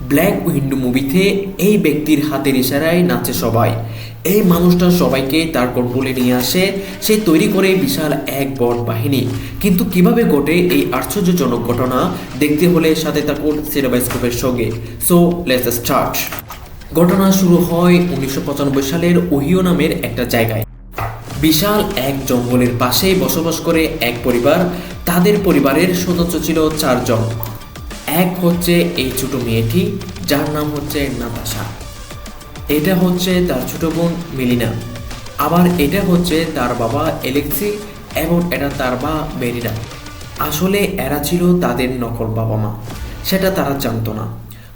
Black window মুভিতে এই ব্যক্তির হাতের ইশারায় নাচে সবাই। এই মানুষটা সবাইকে তার কন্ট্রোলে নিয়ে আসে। সে তৈরি করে বিশাল এক বট বাহিনী। কিন্তু কিভাবে ঘটে এই আশ্চর্যজনক ঘটনা দেখতে হলে সাথে থাকুন সিনেমাস্কোপের সঙ্গে। So let's start. ঘটনা শুরু হয় 1995 সালের ওহিও নামের একটা জায়গায়। বিশাল এক জঙ্গলের পাশে বসবাস করে এক পরিবার। তাদের পরিবারের সদস্য ছিল 4 জন। এক হচ্ছে এই ছোট মেয়েটি, যার নাম হচ্ছে নাতাশা। এটা হচ্ছে তার ছোট বোন মেলিনা। আবার এটা হচ্ছে তার বাবা অ্যালেক্সি এবং এটা তার মা মেরিনা। আসলে এরা ছিল তাদের নকল বাবা মা, সেটা তারা জানতো না।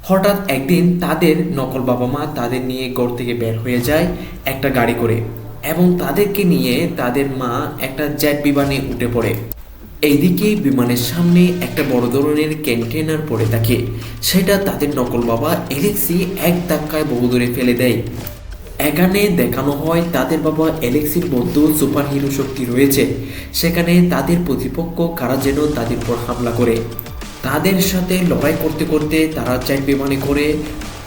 হঠাৎ একদিন তাদের নকল বাবা মা তাদের নিয়ে ঘর থেকে বের হয়ে যায় একটা গাড়ি করে, এবং তাদেরকে নিয়ে তাদের মা একটা জেট বিমানে উঠে পড়ে। এইদিকে বিমানের সামনে একটা বড় ধরনের কন্টেইনার পড়ে থাকে। সেটা তাদের নকল বাবা অ্যালেক্সি এক ধাক্কায় বহু দূরে ফেলে দেয়। এখানে দেখানো হয় তাদের বাবা অ্যালেক্সির মধ্যে সুপার হিরো শক্তি রয়েছে। সেখানে তাদের প্রতিপক্ষ কারা যেন তাদের উপর হামলা করে। তাদের সাথে লড়াই করতে করতে তারা জেট বিমানে করে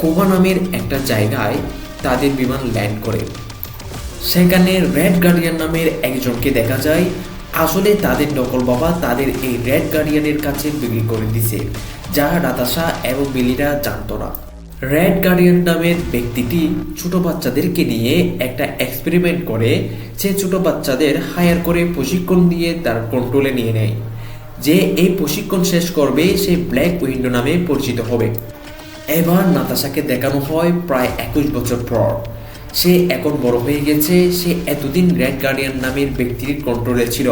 কোবা নামের একটা জায়গায় তাদের বিমান ল্যান্ড করে। সেখানে রেড গার্ডিয়ান নামের একজনকে দেখা যায়। আসলে তাদের নকল বাবা তাদের এই রেড গার্ডিয়ানের কাছে বিক্রি করে দিছে, যা নাতাশা এবং মিলিনা জানতো না। রেড গার্ডিয়ান নামের ব্যক্তিটি ছোট বাচ্চাদেরকে নিয়ে একটা এক্সপেরিমেন্ট করে। সে ছোট বাচ্চাদের হায়ার করে প্রশিক্ষণ দিয়ে তার কন্ট্রোলে নিয়ে নেয়। যে এই প্রশিক্ষণ শেষ করবে সে ব্ল্যাক উইন্ডো নামে পরিচিত হবে। এবার নাতাশাকে দেখানো হয় প্রায় 21 বছর পর। সে এখন বড় হয়ে গেছে। সে এতদিন রেড গার্ডিয়ান নামের ব্যক্তির কন্ট্রোলে ছিল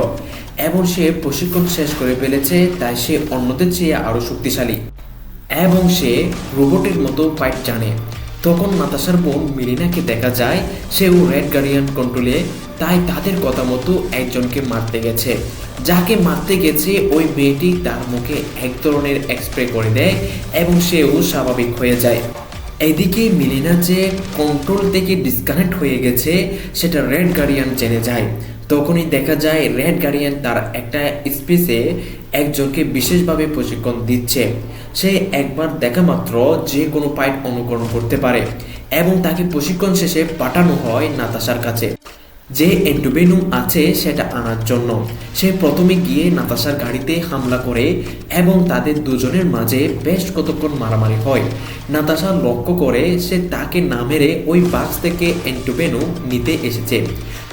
এবং সে প্রশিক্ষণ শেষ করে ফেলেছে। তাই সে অন্যদের চেয়ে আরও শক্তিশালী এবং সে রোবটের মতো ফাইট জানে। তখন নাতাশার বোন মেলিনাকে দেখা যায়, সেও রেড গার্ডিয়ান কন্ট্রোলে। তাই তাদের কথা মতো একজনকে মারতে গেছে। যাকে মারতে গেছে ওই মেয়েটি তার মুখে এক ধরনের স্প্রে করে দেয় এবং সেও স্বাভাবিক হয়ে যায়। এদিকে মেলিনা যে কন্ট্রোল থেকে ডিসকানেক্ট হয়ে গেছে সেটা রেড গার্ডিয়ান জেনে যায়। তখনই দেখা যায় রেড গার্ডিয়ান তার একটা স্পেসে একজনকে বিশেষভাবে প্রশিক্ষণ দিচ্ছে। সে একবার দেখা মাত্র যে কোনো ফাইট অনুকরণ করতে পারে এবং তাকে প্রশিক্ষণ শেষে পাঠানো হয় নাতাশার কাছে, যে অ্যান্টিভেনম আছে সেটা আনার জন্য। সে প্রথমে গিয়ে নাতাশার গাড়িতে হামলা করে এবং তাদের দুজনের মাঝে বেশ কতক্ষণ মারামারি হয়। নাতাশা লক্ষ্য করে সে তাকে না মেরে ওই বাক্স থেকে অ্যান্টিভেনম নিতে এসেছে।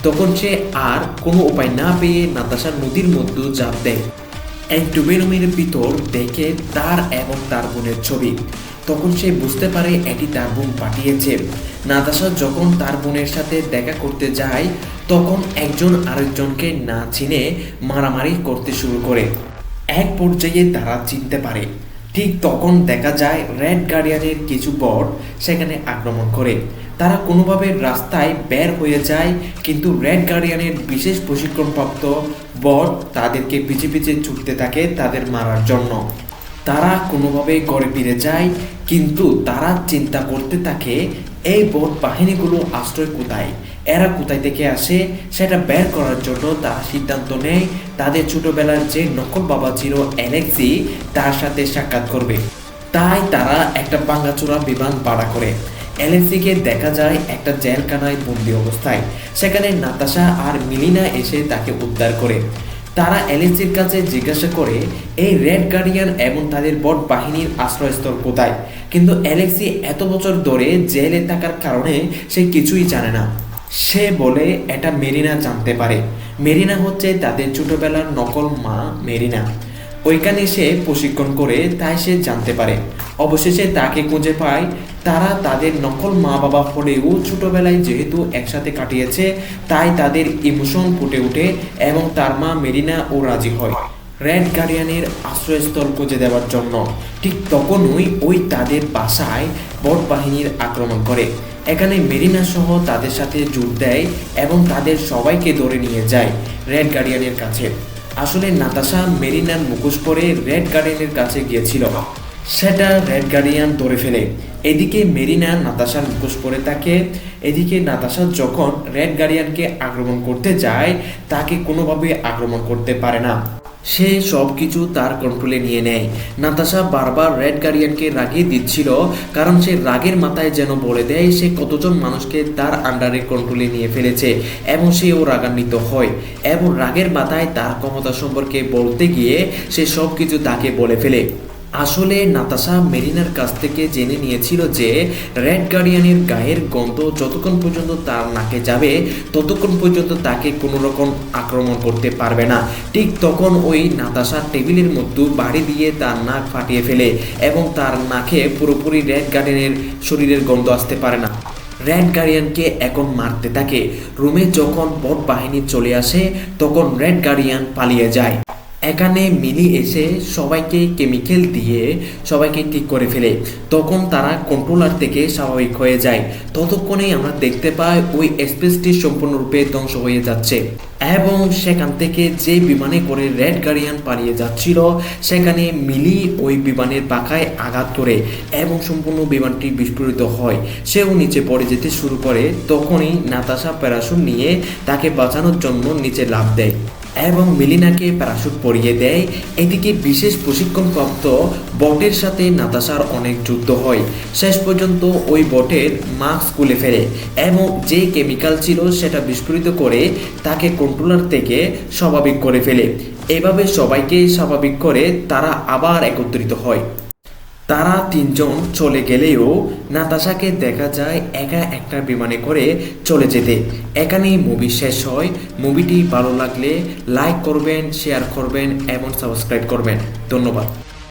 তখন সে আর কোনো উপায় না পেয়ে নাতাশা নদীর মধ্যে ঝাঁপ দেয়। অ্যান্টিভেনমের ভিতর দেখে তার এবং তার বোনের ছবি। তখন সে বুঝতে পারে এটি তার বোন পাঠিয়েছে। নাতাশা যখন তার বোনের সাথে দেখা করতে যায় তখন একজন আরেকজনকে না চিনে মারামারি করতে শুরু করে। এক পর্যায়ে তারা চিনতে পারে। ঠিক তখন দেখা যায় রেড গার্ডিয়ানের কিছু বট সেখানে আক্রমণ করে। তারা কোনোভাবে রাস্তায় বের হয়ে যায়, কিন্তু রেড গার্ডিয়ানের বিশেষ প্রশিক্ষণপ্রাপ্ত বট তাদেরকে পিছে পিছে ছুটতে থাকে তাদের মারার জন্য। তারা কোনোভাবে ঘরে ফিরে যায়, কিন্তু তারা চিন্তা করতে থাকে এই বট বাহিনীগুলো আশ্রয় কোথায়, এরা কোথায় থেকে আসে সেটা বের করার জন্য তারা সিদ্ধান্ত নেয় তাদের ছোটবেলার যে নকল বাবা ছিল অ্যালেক্সি তার সাথে সাক্ষাৎ করবে। তাই তারা একটা ভাঙাচোরা বিমান ভাড়া করে। অ্যালেক্সিকে দেখা যায় একটা জেলখানায় বন্দি অবস্থায়। সেখানে নাতাশা আর মেলিনা এসে তাকে উদ্ধার করে। তারা অ্যালেক্সির কাছে জিজ্ঞাসা করে এই রেড গার্ডিয়ান এবং তাদের বট বাহিনীর আশ্রয়স্থল কোথায়, কিন্তু অ্যালেক্সি এত বছর ধরে জেলে থাকার কারণে সে কিছুই জানে না। সে বলে এটা মেরিনা জানতে পারে। মেরিনা হচ্ছে তাদের ছোটবেলার নকল মা মেরিনা। ওইখানে সে প্রশিক্ষণ করে, তাই সে জানতে পারে। অবশেষে তাকে খুঁজে পায়। তারা তাদের নকল মা বাবা হলেও ছোটবেলায় যেহেতু একসাথে কাটিয়েছে তাই তাদের ইমোশন ফুটে ওঠে এবং তার মা মেরিনা ও রাজি হয় রেড গার্ডিয়ানের আশ্রয়স্থল খুঁজে দেওয়ার জন্য। ঠিক তখনই ওই তাদের বাসায় বট বাহিনীর আক্রমণ করে। এখানে মেরিনা সহ তাদের সাথে জোট দেয় এবং তাদের সবাইকে ধরে নিয়ে যায় রেড গার্ডিয়ানের কাছে। আসলে নাতাশা মেরিনার মুখোশ পরে রেড গার্ডিয়ানের কাছে গিয়েছিল, সেটা রেড গার্ডিয়ান ধরে ফেলে। এদিকে মেরিনা নাতাশার মুখোশ পরে থাকে। এদিকে নাতাশা যখন রেড গার্ডিয়ানকে আক্রমণ করতে যায় তাকে কোনোভাবে আক্রমণ করতে পারে না। সে সব কিছু তার কন্ট্রোলে নিয়ে নেয়। নাতাশা বারবার রেড গার্ডিয়ানকে রাগিয়ে দিচ্ছিল, কারণ সে রাগের মাথায় যেন বলে দেয় সে কতজন মানুষকে তার আন্ডারে কন্ট্রোলে নিয়ে ফেলেছে, এবং সেও রাগান্বিত হয় এবং রাগের মাথায় তার ক্ষমতা সম্পর্কে বলতে গিয়ে সে সব কিছু তাকে বলে ফেলে। আসলে নাতাশা মেরিনার কাছ থেকে জেনে নিয়েছিল যে রেড গার্ডিয়ানের গায়ের গন্ধ যতক্ষণ পর্যন্ত তার নাকে যাবে ততক্ষণ পর্যন্ত তাকে কোনো রকম আক্রমণ করতে পারবে না। ঠিক তখন ওই নাতাশা টেবিলের মধ্যে বাড়ি দিয়ে তার নাক ফাটিয়ে ফেলে এবং তার নাকে পুরোপুরি রেড গার্ডিয়ানের শরীরের গন্ধ আসতে পারে না। রেড গার্ডিয়ানকে এখন মারতে থাকে। রুমে যখন বট বাহিনী চলে আসে তখন রেড গার্ডিয়ান পালিয়ে যায়। এখানে মিলি এসে সবাইকে কেমিক্যাল দিয়ে সবাইকে ঠিক করে ফেলে। তখন তারা কন্ট্রোলার থেকে স্বাভাবিক হয়ে যায়। ততক্ষণেই আমরা দেখতে পাই ওই স্পেসটি সম্পূর্ণরূপে ধ্বংস হয়ে যাচ্ছে এবং সেখান থেকে যে বিমানে করে রেড গার্ডিয়ান পালিয়ে যাচ্ছিল সেখানে মিলি ওই বিমানের পাখায় আঘাত করে এবং সম্পূর্ণ বিমানটি বিস্ফোরিত হয়। সেও নিচে পড়ে যেতে শুরু করে। তখনই নাতাশা প্যারাশুট নিয়ে তাকে বাঁচানোর জন্য নিচে লাফ দেয় এবং মিলিনাকে প্যারাশুট পরিয়ে দেয়। এদিকে বিশেষ প্রশিক্ষণপ্রাপ্ত বটের সাথে নাতাশার অনেক যুদ্ধ হয়। শেষ পর্যন্ত ওই বটের মাস্ক খুলে ফেলে এবং যে কেমিক্যাল ছিল সেটা বিস্ফোরিত করে তাকে কন্ট্রোলার থেকে স্বাভাবিক করে ফেলে। এভাবে সবাইকে স্বাভাবিক করে তারা আবার একত্রিত হয়। তারা তিনজন চলে গেলেও নাতাশাকে দেখা যায় একা একটা বিমানে করে চলে যেতে। এখানেই মুভি শেষ হয়। মুভিটি ভালো লাগলে লাইক করবেন, শেয়ার করবেন এবং সাবস্ক্রাইব করবেন। ধন্যবাদ।